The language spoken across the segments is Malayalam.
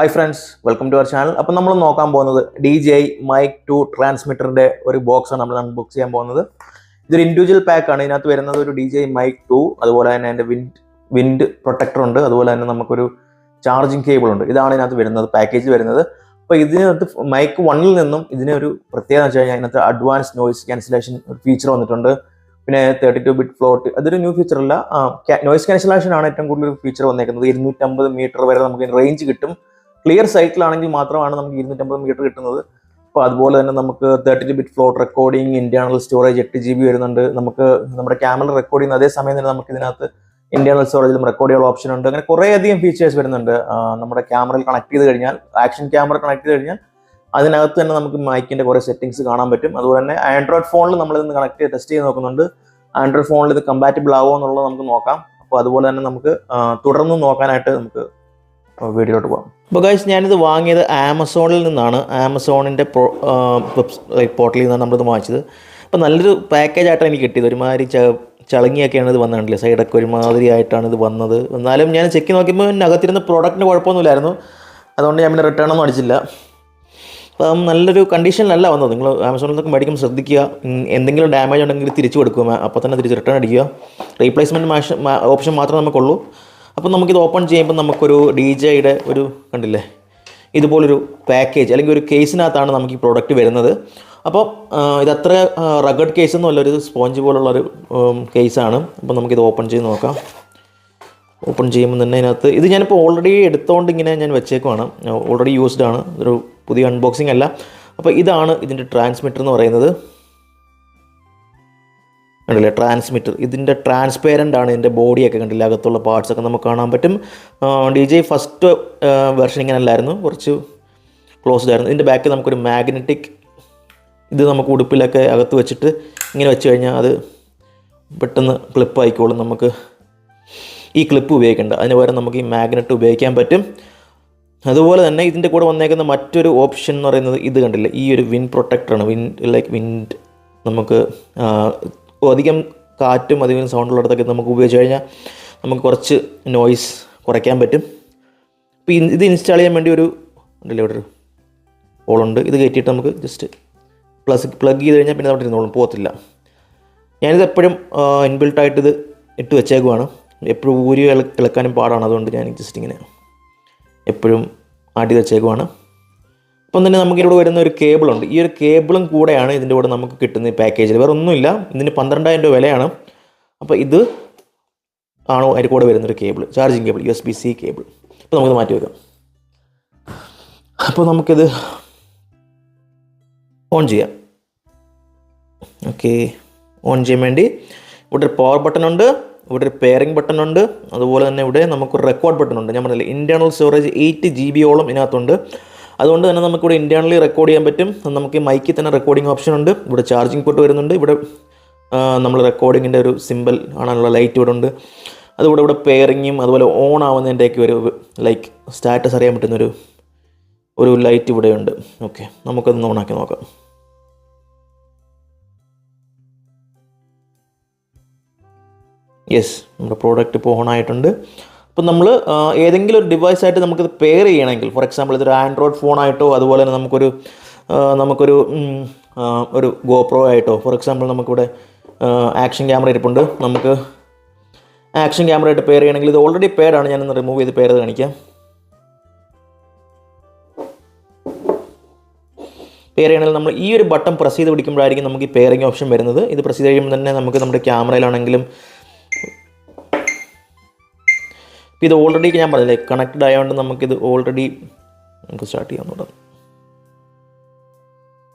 Hi friends, welcome to our channel. അപ്പോൾ നമ്മൾ നോക്കാൻ പോകുന്നത് DJI Mic 2 ട്രാൻസ്മിറ്ററിന്റെ ഒരു ബോക്സ് ആണ് നമ്മൾ അൺബോക്സ് ചെയ്യാൻ പോകുന്നത്. ഇതൊരു ഇൻഡിവിജ്വൽ പാക്ക് ആണ്. ഇതിനകത്ത് വരുന്നത് ഒരു DJI Mic 2, അതുപോലെ തന്നെ അതിന്റെ വിൻഡ് പ്രൊട്ടക്ടർ ഉണ്ട്, അതുപോലെ തന്നെ നമുക്കൊരു ചാർജിങ് കേബിൾ ഉണ്ട്. ഇതാണ് ഇതിനകത്ത് വരുന്നത്, പാക്കേജ് വരുന്നത്. അപ്പോൾ ഇതിനകത്ത് മൈക്ക് 1-ൽ നിന്നും ഇതിനൊരു പ്രത്യേകത വെച്ച് കഴിഞ്ഞാൽ ഇതിനകത്ത് അഡ്വാൻസ് നോയിസ് ക്യാൻസലേഷൻ ഫീച്ചർ വന്നിട്ടുണ്ട്. പിന്നെ 32-ബിറ്റ് ഫ്ലോട്ട്, അതൊരു ന്യൂ ഫീച്ചർ അല്ല, നോയിസ് ക്യാൻസലേഷൻ ആണ് ഏറ്റവും കൂടുതൽ ഫീച്ചർ വന്നേക്കുന്നത്. 250 മീറ്റർ വരെ നമുക്ക് റേഞ്ച് കിട്ടും. ക്ലിയർ സൈറ്റിലാണെങ്കിൽ മാത്രമാണ് നമുക്ക് 250 മീറ്റർ കിട്ടുന്നത്. അപ്പോൾ അതുപോലെ തന്നെ നമുക്ക് 32-ബിറ്റ് float recording, internal storage 8 GB വരുന്നുണ്ട്. നമുക്ക് നമ്മുടെ ക്യാമറ റെക്കോർഡ് ചെയ്യുന്ന അതേ സമയം തന്നെ നമുക്ക് ഇതിനകത്ത് ഇന്റേണൽ സ്റ്റോറേജിലും റെക്കോർഡ് ചെയ്യാനുള്ള ഓപ്ഷൻ ഉണ്ട്. അങ്ങനെ കുറേയധികം ഫീച്ചേഴ്സ് വരുന്നുണ്ട്. നമ്മുടെ ക്യാമറയിൽ കണക്ട് ചെയ്ത് കഴിഞ്ഞാൽ, ആക്ഷൻ ക്യാമറ കണക്ട് ചെയ്ത് കഴിഞ്ഞാൽ അതിനകത്ത് തന്നെ നമുക്ക് മൈക്കിന്റെ കുറേ സെറ്റിംഗ്സ് കാണാൻ പറ്റും. അതുപോലെ തന്നെ ആൻഡ്രോയിഡ് ഫോണിൽ നമ്മളിന്ന് കണക്ട് ചെയ്ത് ടെസ്റ്റ് ചെയ്ത് നോക്കുന്നുണ്ട്. ആൻഡ്രോയിഡ് ഫോണിൽ ഇത് കമ്പാറ്റബിൾ ആവുമോ എന്നുള്ളത് നമുക്ക് നോക്കാം. അപ്പോൾ അതുപോലെ തന്നെ നമുക്ക് തുടർന്ന് നോക്കാനായിട്ട് നമുക്ക് വീഡിയോയിലോട്ട് പോകാം. അപ്പോൾ ഗൈസ്, ഞാനിത് വാങ്ങിയത് ആമസോണിൽ നിന്നാണ്. ആമസോണിൻ്റെ പോർട്ടലിൽ നിന്നാണ് നമ്മളിത് വാങ്ങിച്ചത്. അപ്പോൾ നല്ലൊരു പാക്കേജ് ആയിട്ടാണ് എനിക്ക് കിട്ടിയത്. ഒരുമാതിരി ചളങ്ങിയൊക്കെയാണ് ഇത് വന്നിട്ടില്ലേ, സൈഡൊക്കെ ഒരുമാതിരി ആയിട്ടാണ് ഇത് വന്നത്. എന്നാലും ഞാൻ ചെക്ക് നോക്കിയപ്പോൾ അകത്തിരുന്ന പ്രോഡക്റ്റിന് കുഴപ്പമൊന്നുമില്ലായിരുന്നു. അതുകൊണ്ട് ഞാൻ പിന്നെ റിട്ടേൺ ഒന്നും അടിച്ചില്ല. അപ്പം നല്ലൊരു കണ്ടീഷനിലല്ല വന്നത്. നിങ്ങൾ ആമസോണിൽ നിന്നൊക്കെ മേടിക്കുമ്പോൾ ശ്രദ്ധിക്കുക, എന്തെങ്കിലും ഡാമേജ് ഉണ്ടെങ്കിൽ തിരിച്ചു കൊടുക്കുക, അപ്പോൾ തന്നെ തിരിച്ച് റിട്ടേൺ അടിക്കുക. റീപ്ലേസ്മെൻറ്റ് ഓപ്ഷൻ മാത്രമേ നമുക്കുള്ളൂ. അപ്പോൾ നമുക്കിത് ഓപ്പൺ ചെയ്യുമ്പോൾ നമുക്കൊരു DJIയുടെ ഒരു കണ്ടില്ലേ, ഇതുപോലൊരു പാക്കേജ് അല്ലെങ്കിൽ ഒരു കേസിനകത്താണ് നമുക്ക് ഈ പ്രോഡക്റ്റ് വരുന്നത്. അപ്പോൾ ഇതത്ര റഗഡ് കേസൊന്നും അല്ല, ഒരു സ്പോഞ്ച് പോലുള്ളൊരു കേസാണ്. അപ്പോൾ നമുക്കിത് ഓപ്പൺ ചെയ്ത് നോക്കാം. ഓപ്പൺ ചെയ്യുമ്പോൾ തന്നെ ഇതിനകത്ത് ഇത് ഞാനിപ്പോൾ ഓൾറെഡി എടുത്തുകൊണ്ട് ഇങ്ങനെ ഞാൻ വെച്ചേക്കുവാണ്, ഓൾറെഡി യൂസ്ഡ് ആണ്, ഒരു പുതിയ അൺബോക്സിംഗ് അല്ല. അപ്പോൾ ഇതാണ് ഇതിൻ്റെ ട്രാൻസ്മിറ്റർ എന്ന് പറയുന്നത്. കണ്ടില്ലേ, ട്രാൻസ്മിറ്റർ. ഇതിൻ്റെ ട്രാൻസ്പെയറൻ്റ് ആണ്, ഇതിൻ്റെ ബോഡിയൊക്കെ കണ്ടില്ല, അകത്തുള്ള പാർട്സൊക്കെ നമുക്ക് കാണാൻ പറ്റും. DJI ഫസ്റ്റ് വെർഷൻ ഇങ്ങനെ അല്ലായിരുന്നു, കുറച്ച് ക്ലോസ്ഡ് ആയിരുന്നു. ഇതിൻ്റെ ബാക്കിൽ നമുക്കൊരു മാഗ്നറ്റിക്, ഇത് നമുക്ക് ഉടുപ്പിലൊക്കെ അകത്ത് വെച്ചിട്ട് ഇങ്ങനെ വെച്ച് കഴിഞ്ഞാൽ അത് പെട്ടെന്ന് ക്ലിപ്പ് ആയിക്കോളും. നമുക്ക് ഈ ക്ലിപ്പ് ഉപയോഗിക്കേണ്ട, അതിന് പകരം നമുക്ക് ഈ മാഗ്നറ്റ് ഉപയോഗിക്കാൻ പറ്റും. അതുപോലെ തന്നെ ഇതിൻ്റെ കൂടെ വന്നേക്കുന്ന മറ്റൊരു ഓപ്ഷൻ എന്ന് പറയുന്നത് ഇത് കണ്ടില്ലേ, ഈ ഒരു വിൻഡ് പ്രൊട്ടക്ടറാണ്. വിൻഡ് നമുക്ക് അധികം കാറ്റും അധികം സൗണ്ടുള്ളിടത്തൊക്കെ നമുക്ക് ഉപയോഗിച്ച് കഴിഞ്ഞാൽ നമുക്ക് കുറച്ച് നോയ്സ് കുറയ്ക്കാൻ പറ്റും. അപ്പോൾ ഇത് ഇൻസ്റ്റാൾ ചെയ്യാൻ വേണ്ടി ഒരു ഉണ്ടല്ലോ, ഇവിടെ ഒരു ഹോളുണ്ട്. ഇത് കയറ്റിയിട്ട് നമുക്ക് ജസ്റ്റ് പ്ലഗ് ചെയ്ത് കഴിഞ്ഞാൽ പിന്നെ അവിടെ ഇരുന്നോളും, പോകത്തില്ല. ഞാനിത് എപ്പോഴും ഇൻബിൽട്ടായിട്ട് ഇത് ഇട്ട് വെച്ചേക്കുവാണ്. എപ്പോഴും ഊരി ഇളക്കാനും പാടാണ്, അതുകൊണ്ട് ഞാൻ ജസ്റ്റ് ഇങ്ങനെ എപ്പോഴും ആട്ടി വെച്ചേക്കുവാണ്. അപ്പം തന്നെ നമുക്കിവിടെ വരുന്ന ഒരു കേബിളുണ്ട്. ഈ ഒരു കേബിളും കൂടെയാണ് ഇതിൻ്റെ കൂടെ നമുക്ക് കിട്ടുന്ന ഈ പാക്കേജിൽ. വേറെ ഒന്നുമില്ല. ഇതിന് 12,000 രൂപ വിലയാണ്. അപ്പോൾ ഇത് ആണോ അതിൻ്റെ കൂടെ വരുന്നൊരു cable, charging cable, USB-C cable. അപ്പോൾ നമുക്കത് മാറ്റി വെക്കാം. അപ്പോൾ നമുക്കിത് ഓൺ ചെയ്യാം. ഓക്കെ, ഓൺ ചെയ്യാൻ വേണ്ടി ഇവിടെ ഒരു പവർ ബട്ടൺ ഉണ്ട്, ഇവിടെ ഒരു പെയറിംഗ് ബട്ടൺ ഉണ്ട്, അതുപോലെ തന്നെ ഇവിടെ നമുക്കൊരു റെക്കോർഡ് ബട്ടൺ ഉണ്ട്. ഞാൻ പറഞ്ഞില്ലേ, ഇൻറ്റേർണൽ സ്റ്റോറേജ് 8 GB ഇതിനകത്തുണ്ട്. അതുകൊണ്ട് തന്നെ നമുക്കിവിടെ ഇൻറ്റേർണലി റെക്കോർഡ് ചെയ്യാൻ പറ്റും. നമുക്ക് മൈക്കിൽ തന്നെ റെക്കോർഡിംഗ് ഓപ്ഷൻ ഉണ്ട്. ഇവിടെ ചാർജിങ് പോർട്ട് വരുന്നുണ്ട്. ഇവിടെ നമ്മൾ റെക്കോർഡിങ്ങിൻ്റെ ഒരു സിമ്പിൾ ആണുള്ള ലൈറ്റ് ഇവിടെ ഉണ്ട്. അതുകൂടെ ഇവിടെ പെയറിങ്ങും അതുപോലെ ഓൺ ആവുന്നതിൻ്റെയൊക്കെ ഒരു ലൈക്ക് സ്റ്റാറ്റസ് അറിയാൻ പറ്റുന്നൊരു ലൈറ്റ് ഇവിടെയുണ്ട്. ഓക്കെ, നമുക്കതൊന്ന് ഓണാക്കി നോക്കാം. യെസ്, നമ്മുടെ പ്രോഡക്റ്റ് ഇപ്പോൾ ഓൺ ആയിട്ടുണ്ട്. അപ്പോൾ നമ്മൾ ഏതെങ്കിലും ഒരു ഡിവൈസായിട്ട് നമുക്കിത് പെയർ ചെയ്യണമെങ്കിൽ, ഫോർ എക്സാമ്പിൾ ഇതൊരു ആൻഡ്രോയിഡ് ഫോണായിട്ടോ, അതുപോലെ തന്നെ നമുക്കൊരു GoPro ആയിട്ടോ, ഫോർ എക്സാമ്പിൾ നമുക്കിവിടെ ആക്ഷൻ ക്യാമറ ഇരിപ്പുണ്ട്. നമുക്ക് ആക്ഷൻ ക്യാമറ ആയിട്ട് പെയർ ചെയ്യണമെങ്കിൽ ഇത് ഓൾറെഡി പെയറാണ്. ഞാനൊന്ന് റിമൂവ് ചെയ്ത് പെയർ ചെയ്ത് കാണിക്കാം. പെയർ ചെയ്യണമെങ്കിൽ നമ്മൾ ഈ ഒരു ബട്ടൺ പ്രസ് ചെയ്ത് പിടിക്കുമ്പോഴായിരിക്കും നമുക്ക് ഈ പെയറിംഗ് ഓപ്ഷൻ വരുന്നത്. ഇത് പ്രസ് ചെയ്ത് കഴിയുമ്പോൾ തന്നെ നമുക്ക് നമ്മുടെ ക്യാമറയിലാണെങ്കിലും ഇത് ഓൾറെഡി ഞാൻ പറഞ്ഞില്ലേ കണക്റ്റഡ് ആയതുകൊണ്ട് നമുക്കിത് ഓൾറെഡി നമുക്ക് സ്റ്റാർട്ട് ചെയ്യാൻ തുടങ്ങാം.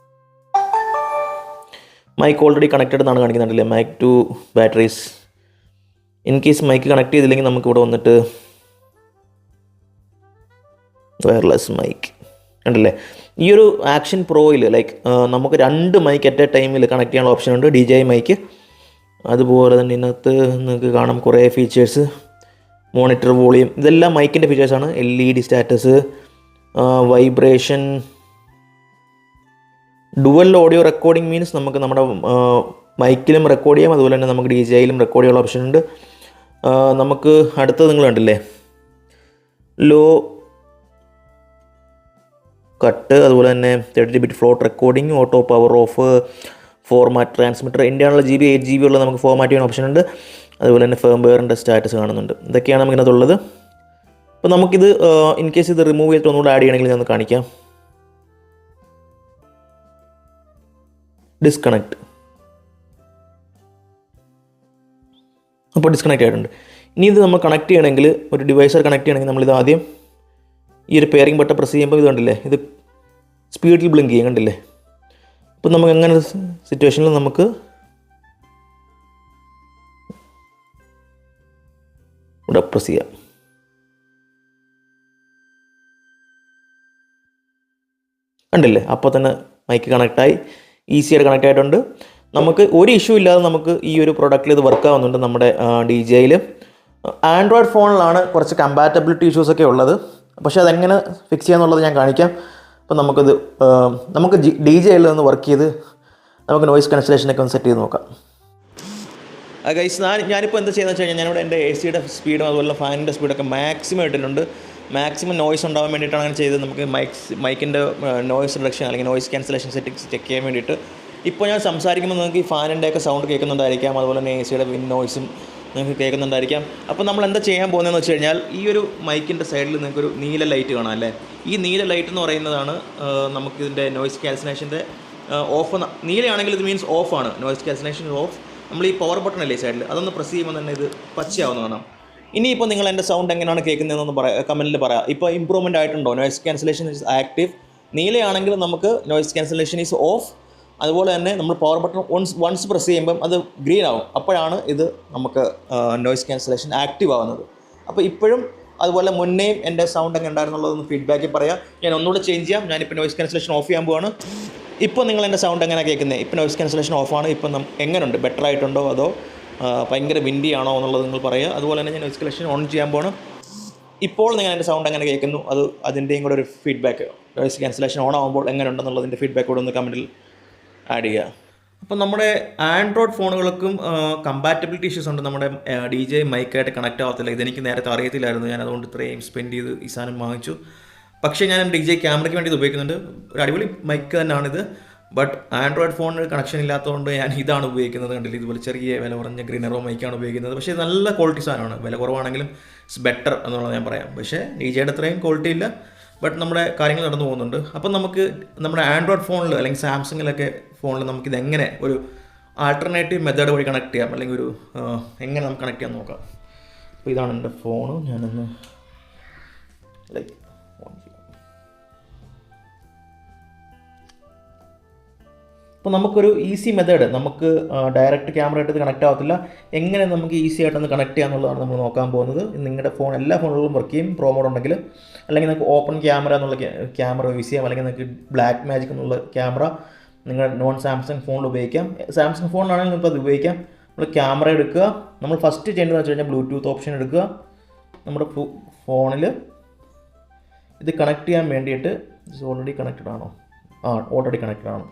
മൈക്ക് ഓൾറെഡി കണക്റ്റഡ് എന്നാണ് കാണിക്കുന്നുണ്ടല്ലേ, mic two batteries. In case mic connect ചെയ്തില്ലെങ്കിൽ നമുക്ക് ഇവിടെ വന്നിട്ട് വയർലെസ് മൈക്ക് കണ്ടില്ലേ. ഈ ഒരു ആക്ഷൻ പ്രോയിൽ ലൈക്ക് നമുക്ക് 2 മൈക്ക് അറ്റ് എ ടൈമിൽ കണക്ട് ചെയ്യാനുള്ള ഓപ്ഷൻ ഉണ്ട്, DJI മൈക്ക്. അതുപോലെ തന്നെ ഇതിനകത്ത് നിങ്ങൾക്ക് കാണാം കുറേ ഫീച്ചേഴ്സ്, മോണിറ്റർ വോളിയം, ഇതെല്ലാം മൈക്കിൻ്റെ ഫീച്ചേഴ്സാണ്. LED status, vibration, dual audio recording means നമുക്ക് നമ്മുടെ മൈക്കിലും റെക്കോർഡ് ചെയ്യാം, അതുപോലെ തന്നെ നമുക്ക് DJIയിലും റെക്കോർഡ് ചെയ്യാനുള്ള ഓപ്ഷൻ ഉണ്ട്. നമുക്ക് അടുത്തത് നിങ്ങൾ കണ്ടില്ലേ, ലോ കട്ട്, അതുപോലെ തന്നെ 32-bit float recording, auto power of, format transmitter, internal GB 8GB ഉള്ള നമുക്ക് ഫോർമാറ്റ് ചെയ്യുന്ന ഓപ്ഷൻ ഉണ്ട്. അതുപോലെ തന്നെ ഫേംവെയറിൻ്റെ സ്റ്റാറ്റസ് കാണുന്നുണ്ട്. ഇതൊക്കെയാണ് നമുക്കിതിനകത്തുള്ളത്. അപ്പോൾ നമുക്കിത് ഇൻ കേസ് ഇത് റിമൂവ് ചെയ്തിട്ട് ഒന്നുകൂടെ ആഡ് ചെയ്യണമെങ്കിൽ ഞാൻ കാണിക്കാം. ഡിസ്കണക്ട്. അപ്പോൾ ഡിസ്കണക്ട് ആയിട്ടുണ്ട്. ഇനി ഇത് നമ്മൾ കണക്ട് ചെയ്യണമെങ്കിൽ, ഒരു ഡിവൈസർ കണക്ട് ചെയ്യണമെങ്കിൽ നമ്മളിത് ആദ്യം ഈ ഒരു പെയറിംഗ് ബട്ടൺ പ്രസ് ചെയ്യുമ്പോൾ ഇത് കണ്ടില്ലേ, ഇത് സ്പീഡിൽ ബ്ലിങ്ക് ചെയ്യും, കണ്ടില്ലേ. അപ്പോൾ നമുക്ക് അങ്ങനെ സിറ്റുവേഷനിൽ നമുക്ക് ഇവിടെ പ്രസ് ചെയ്യാം. കണ്ടില്ലേ, അപ്പോൾ തന്നെ മൈക്ക് കണക്റ്റായി, ഈസിയായിട്ട് കണക്റ്റ് ആയിട്ടുണ്ട്. നമുക്ക് ഒരു ഇഷ്യൂ ഇല്ലാതെ നമുക്ക് ഈ ഒരു പ്രൊഡക്റ്റിൽ ഇത് വർക്ക് ആവുന്നുണ്ട്. നമ്മുടെ DJIയിൽ ആൻഡ്രോയിഡ് ഫോണിലാണ് കുറച്ച് കമ്പാറ്റബിലിറ്റി ഇഷ്യൂസൊക്കെ ഉള്ളത്. പക്ഷേ അതെങ്ങനെ ഫിക്സ് ചെയ്യാന്നുള്ളത് ഞാൻ കാണിക്കാം. അപ്പോൾ നമുക്ക് DJIയിൽ നിന്ന് വർക്ക് ചെയ്ത് നമുക്ക് നോയിസ് ക്യാൻസലേഷനൊക്കെ ഒന്ന് സെറ്റ് ചെയ്ത് നോക്കാം. ഗൈസ്, ഞാനിപ്പോൾ എന്താ ചെയ്യുന്നത് വെച്ച് കഴിഞ്ഞാൽ, ഞാനിവിടെ എൻ്റെ AC-യുടെ സ്പീഡും അതുപോലെ ഫാനിൻ്റെ സ്പീഡൊക്കെ മാക്സിമം ഇട്ടിട്ടുണ്ട്. മാക്സിമം നോയ്സ് ഉണ്ടാകാൻ വേണ്ടിയിട്ടാണ് അങ്ങനെ ചെയ്തത്. നമുക്ക് മൈക്കിൻ്റെ നോയ്സ് റിഡക്ഷൻ അല്ലെങ്കിൽ നോയ്സ് ക്യാൻസലേഷൻ സെറ്റിങ്സ് ചെക്ക് ചെയ്യാൻ വേണ്ടിയിട്ട്. ഇപ്പോൾ ഞാൻ സംസാരിക്കുമ്പോൾ നിങ്ങൾക്ക് ഈ ഫാനിൻ്റെയൊക്കെ സൗണ്ട് കേൾക്കുന്നുണ്ടായിരിക്കാം, അതുപോലെ തന്നെ AC-യുടെ വിൻഡ് നോയ്സും നിങ്ങൾക്ക് കേൾക്കുന്നുണ്ടായിരിക്കാം. അപ്പോൾ നമ്മൾ എന്താ ചെയ്യാൻ പോകുന്നതെന്ന് വെച്ച് കഴിഞ്ഞാൽ, ഈ ഒരു മൈക്കിൻ്റെ സൈഡിൽ നിങ്ങൾക്കൊരു നീല ലൈറ്റ് കാണാം അല്ലേ. ഈ നീല ലൈറ്റ് എന്ന് പറയുന്നതാണ് നമുക്കിതിൻ്റെ നോയ്സ് ക്യാൻസലേഷൻ്റെ ഓഫ്. നീലയാണെങ്കിൽ ഇത് മീൻസ് ഓഫാണ്, നോയ്സ് ക്യാൻസലേഷൻ ഓഫ്. നമ്മൾ ഈ പവർ ബട്ടൺ അല്ലേ സൈഡിൽ, അതൊന്ന് പ്രസ് ചെയ്യുമ്പോൾ തന്നെ ഇത് പച്ചയാവുന്ന കാണാം. ഇനിയിപ്പോൾ നിങ്ങൾ എൻ്റെ സൗണ്ട് എങ്ങനെയാണ് കേൾക്കുന്നതെന്നൊന്ന് കമൻറ്റിൽ പറയാം. ഇപ്പോൾ ഇമ്പ്രൂവ്മെൻറ്റ് ആയിട്ടുണ്ടോ? Noise cancellation is active. നീലയാണെങ്കിൽ നമുക്ക് നോയ്സ് ക്യാൻസലേഷൻ ഈസ് ഓഫ്. അതുപോലെ തന്നെ നമ്മൾ പവർ ബട്ടൺ വൺസ് പ്രസ് ചെയ്യുമ്പം അത് ഗ്രീൻ ആവും. അപ്പോഴാണ് ഇത് നമുക്ക് നോയ്സ് ക്യാൻസലേഷൻ ആക്റ്റീവ് ആവുന്നത്. അപ്പോൾ ഇപ്പോഴും അതുപോലെ മുന്നേയും എൻ്റെ സൗണ്ട് എങ്ങനെ ഉണ്ടായിരുന്നുള്ളതൊന്ന് ഫീഡ്ബാക്കിൽ പറയാം. ഞാൻ ഒന്നുകൂടെ ചേഞ്ച് ചെയ്യാം. ഞാനിപ്പോൾ നോയ്സ് ക്യാൻസലേഷൻ ഓഫ് ചെയ്യാൻ പോവാണ്. ഇപ്പോൾ നിങ്ങൾ എൻ്റെ സൗണ്ട് എങ്ങനെ കേൾക്കുന്നത്? ഇപ്പോൾ നോയ്സ് ക്യാൻസലേഷൻ ഓഫാണ്. ഇപ്പം എങ്ങനെയുണ്ട്? ബെറ്റർ ആയിട്ടുണ്ടോ അതോ ഭയങ്കര വിൻഡി ആണോ എന്നുള്ളത് നിങ്ങൾ പറയുക. അതുപോലെ തന്നെ ഞാൻ നോയ്സ് ക്യാൻസലേഷൻ ഓൺ ചെയ്യാൻ പോകണം. ഇപ്പോൾ നിങ്ങൾ എൻ്റെ സൗണ്ട് എങ്ങനെ കേൾക്കുന്നു, അതിൻ്റെയും കൂടെ ഒരു ഫീഡ്ബാക്ക്, നോയ്സ് ക്യാൻസലേഷൻ ഓൺ ആകുമ്പോൾ എങ്ങനെ ഉണ്ടെന്നുള്ളതിൻ്റെ ഫീഡ്ബാക്ക് കൂടെ ഒന്ന് കമൻറ്റിൽ ആഡ് ചെയ്യുക. അപ്പോൾ നമ്മുടെ ആൻഡ്രോയിഡ് ഫോണുകൾക്കും കമ്പാറ്റബിലിറ്റി ഇഷ്യൂസ് ഉണ്ട്. നമ്മുടെ DJI മൈക്കായിട്ട് കണക്റ്റ് ആവത്തില്ല. ഇതെനിക്ക് നേരത്തെ അറിയത്തില്ലായിരുന്നു. ഞാൻ അതുകൊണ്ട് ഇത്രയും സ്പെൻഡ് ചെയ്ത് ഈ സാധനം വാങ്ങിച്ചു. പക്ഷേ ഞാൻ DJI ക്യാമറയ്ക്ക് വേണ്ടി ഇത് ഉപയോഗിക്കുന്നുണ്ട്. ഒരു അടിപൊളി മൈക്ക് തന്നെയാണിത്. ബട്ട് ആൻഡ്രോയിഡ് ഫോണിന് കണക്ഷൻ ഇല്ലാത്തതുകൊണ്ട് ഞാൻ ഇതാണ് ഉപയോഗിക്കുന്നത്. കണ്ടില്ല, ഇതുപോലെ ചെറിയ വില കുറഞ്ഞ ഗ്രീനറോ മൈക്കാണ് ഉപയോഗിക്കുന്നത്. പക്ഷേ നല്ല ക്വാളിറ്റി സാധനമാണ്. വില കുറവാണെങ്കിലും ഇറ്റ്സ് ബെറ്റർ എന്നുള്ളത് ഞാൻ പറയാം. പക്ഷേ DJIയുടെ അത്രയും ക്വാളിറ്റി ഇല്ല. ബട്ട് നമ്മുടെ കാര്യങ്ങൾ നടന്നു പോകുന്നുണ്ട്. അപ്പം നമുക്ക് നമ്മുടെ ആൻഡ്രോയിഡ് ഫോണിൽ അല്ലെങ്കിൽ സാംസങ്ങിലൊക്കെ ഫോണിൽ നമുക്കിതെങ്ങനെ ഒരു ആൾട്ടർനേറ്റീവ് മെത്തേഡ് വഴി കണക്ട് ചെയ്യാം, അല്ലെങ്കിൽ ഒരു എങ്ങനെ നമുക്ക് കണക്ട് ചെയ്യാൻ നോക്കാം. അപ്പോൾ ഇതാണ് എൻ്റെ ഫോണ്. ഞാനൊന്ന് ലൈക്ക് ഓൺ ചെയ്യാം. അപ്പോൾ നമുക്കൊരു ഈസി മെത്തേഡ്, നമുക്ക് ഡയറക്റ്റ് ക്യാമറ ആയിട്ട് ഇത് കണക്റ്റ് ആവത്തില്ല. എങ്ങനെ നമുക്ക് ഈസി ആയിട്ടൊന്ന് കണക്ട് ചെയ്യാന്നുള്ളതാണ് നമ്മൾ നോക്കാൻ പോകുന്നത്. നിങ്ങളുടെ ഫോൺ എല്ലാ ഫോണുകളിലും വർക്ക് ചെയ്യും, പ്രോ മോഡ് ഉണ്ടെങ്കിൽ. അല്ലെങ്കിൽ നിങ്ങൾക്ക് ഓപ്പൺ ക്യാമറ എന്നുള്ള ക്യാമറ യൂസ് ചെയ്യാം. അല്ലെങ്കിൽ നിങ്ങൾക്ക് ബ്ലാക്ക് മാജിക് എന്നുള്ള ക്യാമറ നിങ്ങളുടെ നോൺ സാംസങ് ഫോണിൽ ഉപയോഗിക്കാം. സാംസങ് ഫോണിലാണെങ്കിൽ നിങ്ങൾക്ക് അത് ഉപയോഗിക്കാം. നമ്മൾ ക്യാമറ എടുക്കുക. നമ്മൾ ഫസ്റ്റ് ചെയ്യേണ്ടതെന്ന് വെച്ച് കഴിഞ്ഞാൽ ബ്ലൂടൂത്ത് ഓപ്ഷൻ എടുക്കുക. നമ്മുടെ ഫോണിൽ ഇത് കണക്ട് ചെയ്യാൻ വേണ്ടിയിട്ട് ഓൾറെഡി കണക്റ്റഡ് ആണോ? ഓൾറെഡി കണക്റ്റഡ് ആണ്.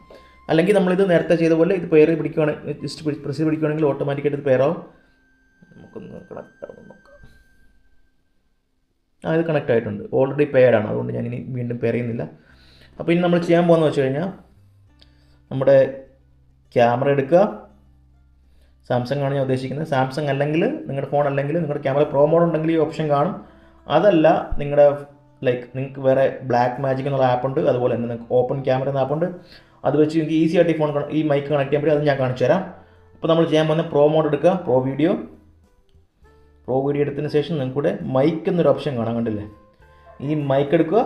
അല്ലെങ്കിൽ നമ്മളിത് നേരത്തെ ചെയ്ത പോലെ ഇത് പെയർ പിടിക്കുകയാണെങ്കിൽ, ജസ്റ്റ് പ്രസ് പിടിക്കുകയാണെങ്കിൽ ഓട്ടോമാറ്റിക്കായിട്ട് ഇത് പെയറാവും. നമുക്കൊന്ന് കണക്റ്റ് ആവുമെന്ന് നോക്കാം. ഇത് കണക്റ്റ് ആയിട്ടുണ്ട്, ഓൾറെഡി പെയർഡാണ്. അതുകൊണ്ട് ഞാനിനി വീണ്ടും പെയർ ചെയ്യുന്നില്ല. അപ്പോൾ ഇനി നമ്മൾ ചെയ്യാൻ പോകുന്നത് വെച്ച് കഴിഞ്ഞാൽ, നമ്മുടെ ക്യാമറ എടുക്കുക. സാംസങ് ആണ് ഞാൻ ഉദ്ദേശിക്കുന്നത്. സാംസങ് അല്ലെങ്കിൽ നിങ്ങളുടെ ഫോൺ അല്ലെങ്കിൽ നിങ്ങളുടെ ക്യാമറ പ്രോ മോഡ് ഉണ്ടെങ്കിൽ ഈ ഓപ്ഷൻ കാണും. അതല്ല നിങ്ങളുടെ നിങ്ങൾക്ക് വേറെ ബ്ലാക്ക് മാജിക് എന്നുള്ള ആപ്പ് ഉണ്ട്. അതുപോലെ തന്നെ നിങ്ങൾക്ക് ഓപ്പൺ ക്യാമറ എന്ന ആപ്പുണ്ട്. അത് വെച്ച് നിങ്ങൾക്ക് ഈസി ആയിട്ട് ഈ മൈക്ക് കണക്ട് ചെയ്യാൻ പറ്റും. അത് ഞാൻ കാണിച്ചു തരാം. അപ്പോൾ നമ്മൾ ചെയ്യാൻ പോകുന്ന പ്രോ മോഡ് എടുക്കുക. പ്രോ വീഡിയോ എടുത്തതിന് ശേഷം നിങ്ങൾക്കൂടെ മൈക്ക് എന്നൊരു ഓപ്ഷൻ കാണാൻ, കണ്ടില്ലേ? ഈ മൈക്ക് എടുക്കുക.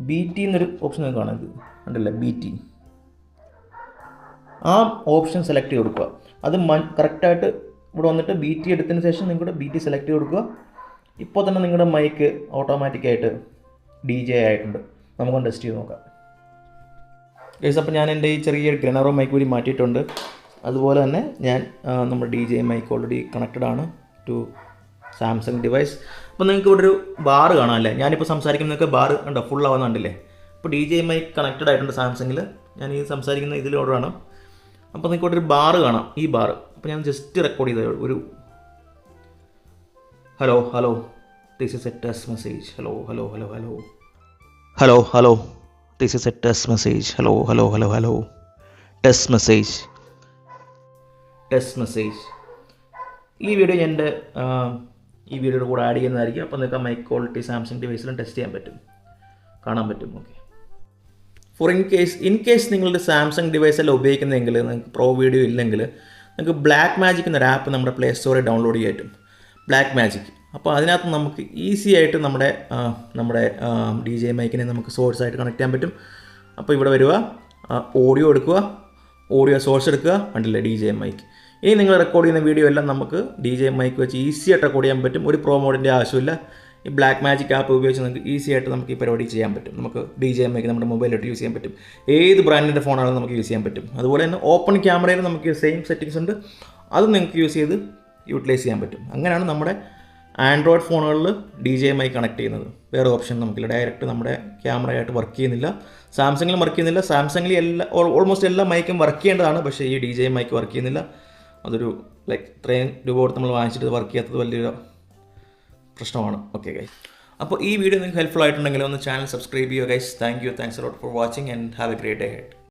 BT എന്നൊരു ഓപ്ഷൻ നിങ്ങൾക്ക് കാണാം. ഇത് കണ്ടില്ലേ, BT. ആ ഓപ്ഷൻ സെലക്ട് ചെയ്ത് കൊടുക്കുക. അത് കറക്റ്റായിട്ട് ഇവിടെ വന്നിട്ട് BT എടുത്തതിന് ശേഷം നിങ്ങളുടെ BT സെലക്ട് ചെയ്ത് കൊടുക്കുക. ഇപ്പോൾ തന്നെ നിങ്ങളുടെ മൈക്ക് ഓട്ടോമാറ്റിക്കായിട്ട് DJI ആയിട്ടുണ്ട്. നമുക്കൊന്ന് ടെസ്റ്റ് ചെയ്ത് നോക്കാം. ഗൈസ്, അപ്പോൾ ഞാൻ എൻ്റെ ഈ ചെറിയ ഗ്രെനറോ മൈക്ക് കൂടി മാറ്റിയിട്ടുണ്ട്. അതുപോലെ തന്നെ ഞാൻ നമ്മുടെ DJI മൈക്ക് ഓൾറെഡി കണക്റ്റഡ് ആണ് ടു സാംസങ് ഡിവൈസ്. അപ്പോൾ നിങ്ങൾക്ക് ഇവിടെ ഒരു ബാർ കാണാം അല്ലേ? ഞാനിപ്പോൾ സംസാരിക്കുന്നതൊക്കെ ബാർ ഉണ്ടോ, ഫുൾ ആവുന്നുണ്ടല്ലേ? അപ്പോൾ DJI മൈക്ക് കണക്റ്റഡ് ആയിട്ടുണ്ട് സാംസങ്ങിൽ. ഞാൻ ഈ സംസാരിക്കുന്ന ഇതിലോടാണ്. അപ്പോൾ നിങ്ങൾക്ക് ഇവിടെ ഒരു ബാർ കാണാം, ഈ ബാർ. അപ്പോൾ ഞാൻ ജസ്റ്റ് റെക്കോർഡ് ചെയ്ത ഒരു hello This is a test message. Hello, hello, hello, hello. Hello, hello. This is a test message. Hello, hello, hello, hello. Test message. Test message. ഈ വീഡിയോ ഞാൻ ഈ വീഡിയോയുടെ കൂടെ ആഡ് ചെയ്യുന്നതായിരിക്കും. അപ്പോൾ നിങ്ങൾക്ക് മൈക്ക് ക്വാളിറ്റി സാംസങ് ഡിവൈസിലും ടെസ്റ്റ് ചെയ്യാൻ പറ്റും, കാണാൻ പറ്റും. ഓക്കെ. ഫോർ ഇൻ കേസ് നിങ്ങളുടെ സാംസങ് ഡിവൈസെല്ലാം ഉപയോഗിക്കുന്നതെങ്കിൽ, നിങ്ങൾക്ക് പ്രോ വീഡിയോ ഇല്ലെങ്കിൽ, നിങ്ങൾക്ക് ബ്ലാക്ക് മാജിക് എന്നൊരു ആപ്പ് നമ്മുടെ പ്ലേ സ്റ്റോറിൽ ഡൗൺലോഡ് ചെയ്യാൻ പറ്റും. Black magic. അപ്പോൾ അതിനകത്ത് നമുക്ക് ഈസി ആയിട്ട് നമ്മുടെ DJI മൈക്കിനെ നമുക്ക് സോഴ്സായിട്ട് കണക്ട് ചെയ്യാൻ പറ്റും. അപ്പോൾ ഇവിടെ വരിക, ഓഡിയോ എടുക്കുക, ഓഡിയോ സോഴ്സ് എടുക്കുക, കണ്ടില്ലേ DJI മൈക്ക്. ഇനി നിങ്ങൾ റെക്കോർഡ് ചെയ്യുന്ന വീഡിയോ എല്ലാം നമുക്ക് DJI മൈക്ക് വെച്ച് ഈസി ആയിട്ട് റെക്കോർഡ് ചെയ്യാൻ പറ്റും. ഒരു പ്രോ മോഡിൻ്റെ ആവശ്യമില്ല. ഈ ബ്ലാക്ക് മാജിക് ആപ്പ് ഉപയോഗിച്ച് നമുക്ക് ഈസി ആയിട്ട് നമുക്ക് ഈ പരിപാടി ചെയ്യാൻ പറ്റും. നമുക്ക് DJI മൈക്ക് നമ്മുടെ മൊബൈലിലോട്ട് യൂസ് ചെയ്യാൻ പറ്റും. ഏത് ബ്രാൻഡിൻ്റെ ഫോണാണെങ്കിലും നമുക്ക് യൂസ് ചെയ്യാൻ പറ്റും. അതുപോലെ തന്നെ ഓപ്പൺ ക്യാമറയിൽ നമുക്ക് സെയിം സെറ്റിങ്സ് ഉണ്ട്, അത് നിങ്ങൾക്ക് യൂസ് ചെയ്ത് യൂട്ടിലൈസ് ചെയ്യാൻ പറ്റും. അങ്ങനെയാണ് നമ്മുടെ ആൻഡ്രോയിഡ് ഫോണുകളിൽ DJI മൈക്ക് കണക്ട് ചെയ്യുന്നത്. വേറെ ഓപ്ഷൻ നമുക്കില്ല. ഡയറക്റ്റ് നമ്മുടെ ക്യാമറയായിട്ട് വർക്ക് ചെയ്യുന്നില്ല. സാംസങ്ങിലും വർക്ക് ചെയ്യുന്നില്ല. സാംസങ്ങിൽ ഓൾമോസ്റ്റ് എല്ലാ മൈക്കും വർക്ക് ചെയ്യേണ്ടതാണ്, പക്ഷേ ഈ DJI മൈക്ക് വർക്ക് ചെയ്യുന്നില്ല. അതൊരു ഇത്രയും രൂപ കൊടുത്ത് നമ്മൾ വാങ്ങിച്ചിട്ട് വർക്ക് ചെയ്യാത്തത് വലിയൊരു പ്രശ്നമാണ്. ഓക്കെ ഗൈസ്, അപ്പോൾ ഈ വീഡിയോ നിങ്ങൾക്ക് ഹെൽപ്ഫുൾ ആയിട്ടുണ്ടെങ്കിൽ ഒന്ന് ചാനൽ സബ്സ്ക്രൈബ് ചെയ്യുക guys. Thanks a lot for watching and have A great day head.